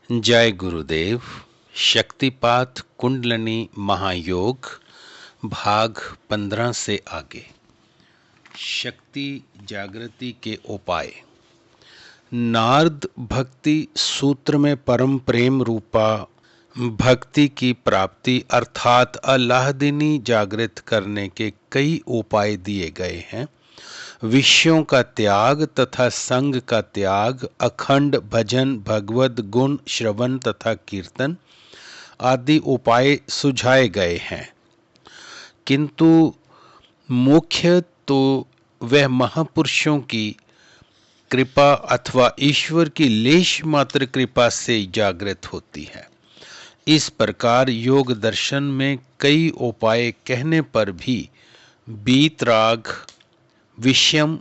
जय गुरुदेव। शक्तिपात कुंडलनी महायोग भाग 15 से आगे। शक्ति जागृति के उपाय। नारद भक्ति सूत्र में परम प्रेम रूपा भक्ति की प्राप्ति अर्थात अल्लाहदीनी जागृत करने के कई उपाय दिए गए हैं। विषयों का त्याग तथा संग का त्याग, अखंड भजन, भगवद गुण श्रवण तथा कीर्तन आदि उपाय सुझाए गए हैं, किंतु मुख्य तो वह महापुरुषों की कृपा अथवा ईश्वर की लेश मात्र कृपा से जागृत होती है। इस प्रकार योग दर्शन में कई उपाय कहने पर भी वीतराग, विषयम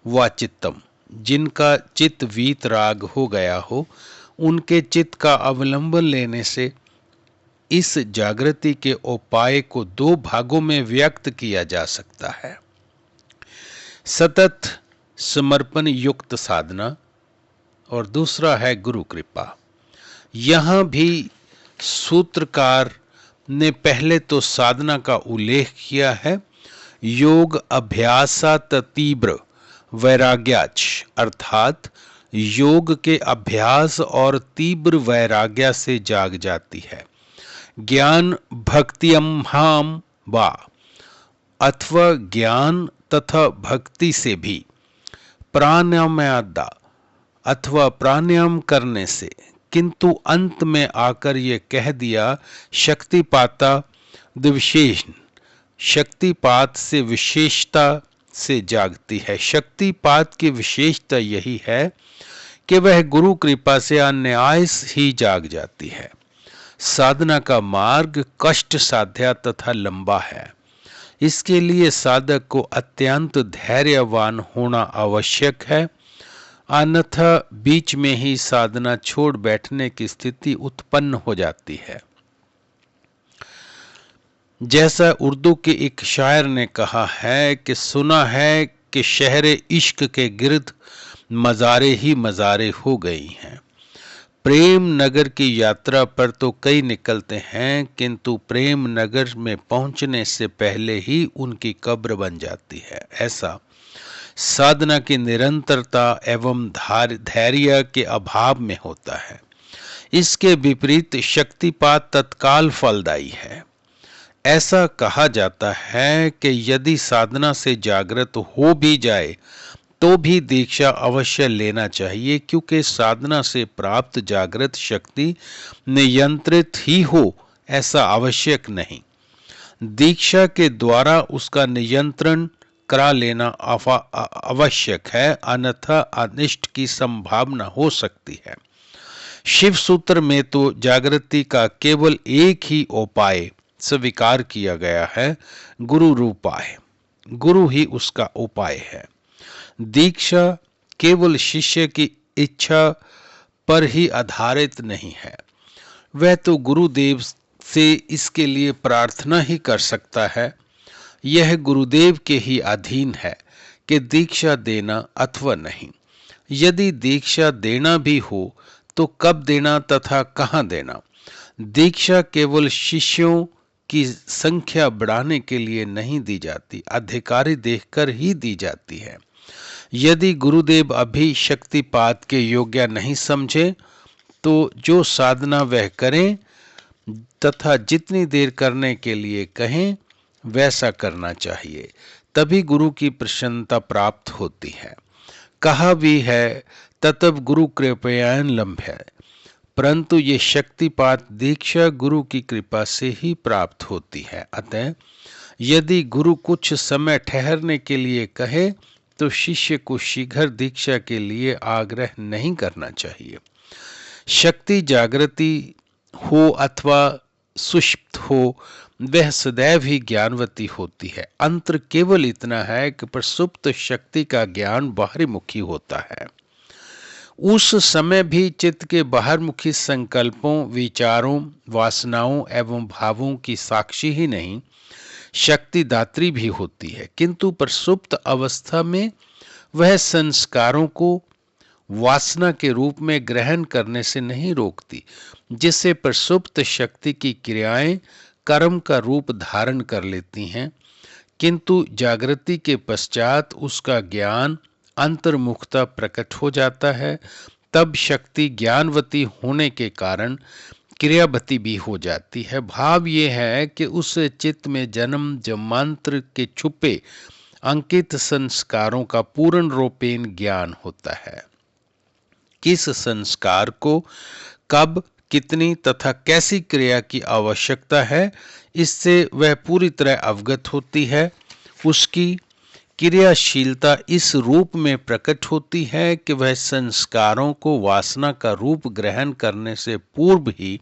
व चित्तम, जिनका चित्त वीतराग हो गया हो, उनके चित्त का अवलंबन लेने से इस जागृति के उपाय को दो भागों में व्यक्त किया जा सकता है। सतत समर्पण युक्त साधना और दूसरा है गुरु कृपा। यहां भी सूत्रकार ने पहले तो साधना का उल्लेख किया है। योग अभ्यासात तीव्र वैराग्याच, अर्थात योग के अभ्यास और तीव्र वैराग्य से जाग जाती है। ज्ञान भक्तियम्हाम वा, अथवा ज्ञान तथा भक्ति से भी, प्राणायामादा अथवा प्राणायाम करने से, किंतु अंत में आकर ये कह दिया शक्तिपाता विशेष, शक्तिपात से विशेषता से जागती है। शक्तिपात की विशेषता यही है कि वह गुरु कृपा से अनायास ही जाग जाती है। साधना का मार्ग कष्ट साध्य तथा लंबा है। इसके लिए साधक को अत्यंत धैर्यवान होना आवश्यक है, अन्यथा बीच में ही साधना छोड़ बैठने की स्थिति उत्पन्न हो जाती है। जैसा उर्दू के एक शायर ने कहा है कि सुना है कि शहरे इश्क के गिर्द मज़ारे ही मज़ारे हो गई हैं। प्रेम नगर की यात्रा पर तो कई निकलते हैं, किंतु प्रेम नगर में पहुंचने से पहले ही उनकी कब्र बन जाती है। ऐसा साधना की निरंतरता एवं धैर्य के अभाव में होता है। इसके विपरीत शक्तिपात तत्काल फलदायी है। ऐसा कहा जाता है कि यदि साधना से जागृत हो भी जाए तो भी दीक्षा अवश्य लेना चाहिए, क्योंकि साधना से प्राप्त जागृत शक्ति नियंत्रित ही हो ऐसा आवश्यक नहीं। दीक्षा के द्वारा उसका नियंत्रण करा लेना आवश्यक है, अन्यथा अनिष्ट की संभावना हो सकती है। शिव सूत्र में तो जागृति का केवल एक ही उपाय स्वीकार किया गया है, गुरु रूपाय। गुरु ही उसका उपाय है। दीक्षा केवल शिष्य की इच्छा पर ही आधारित नहीं है। वह तो गुरुदेव से इसके लिए प्रार्थना ही कर सकता है। यह गुरुदेव के ही अधीन है कि दीक्षा देना अथवा नहीं। यदि दीक्षा देना भी हो तो कब देना तथा कहाँ देना। दीक्षा केवल शिष्यों की संख्या बढ़ाने के लिए नहीं दी जाती, अधिकारी देखकर ही दी जाती है। यदि गुरुदेव अभी शक्तिपात के योग्य नहीं समझे तो जो साधना वह करें तथा जितनी देर करने के लिए कहें वैसा करना चाहिए, तभी गुरु की प्रसन्नता प्राप्त होती है। कहा भी है ततब गुरु कृपयान लम्भ्य, परंतु ये शक्तिपात दीक्षा गुरु की कृपा से ही प्राप्त होती है। अतः यदि गुरु कुछ समय ठहरने के लिए कहे तो शिष्य को शीघ्र दीक्षा के लिए आग्रह नहीं करना चाहिए। शक्ति जागृति हो अथवा सुषुप्त हो, वह सदैव ही ज्ञानवती होती है। अंतर केवल इतना है कि प्रसुप्त शक्ति का ज्ञान बाहरी मुखी होता है। उस समय भी चित्त के बाहरमुखी संकल्पों, विचारों, वासनाओं एवं भावों की साक्षी ही नहीं, शक्तिदात्री भी होती है। किंतु प्रसुप्त अवस्था में वह संस्कारों को वासना के रूप में ग्रहण करने से नहीं रोकती, जिससे प्रसुप्त शक्ति की क्रियाएं कर्म का रूप धारण कर लेती हैं, किंतु जागृति के पश्चात उसका ज्ञान अंतर्मुखता प्रकट हो जाता है। तब शक्ति ज्ञानवती होने के कारण क्रियावती भी हो जाती है। भाव ये है कि उस चित्त में जन्म जन्मांतर के छुपे अंकित संस्कारों का पूर्ण रूपेण ज्ञान होता है। किस संस्कार को कब, कितनी तथा कैसी क्रिया की आवश्यकता है, इससे वह पूरी तरह अवगत होती है। उसकी क्रियाशीलता इस रूप में प्रकट होती है कि वह संस्कारों को वासना का रूप ग्रहण करने से पूर्व ही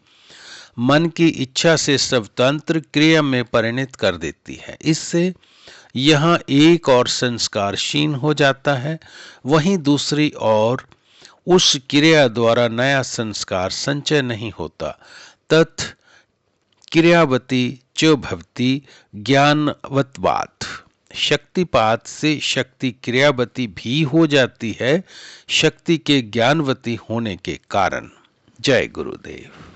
मन की इच्छा से स्वतंत्र क्रिया में परिणत कर देती है। इससे यहाँ एक और संस्कार क्षीण हो जाता है, वहीं दूसरी ओर उस क्रिया द्वारा नया संस्कार संचय नहीं होता। तत् क्रियावती च भवति ज्ञानवत्वात्। शक्तिपात से शक्ति क्रियावती भी हो जाती है, शक्ति के ज्ञानवती होने के कारण। जय गुरुदेव।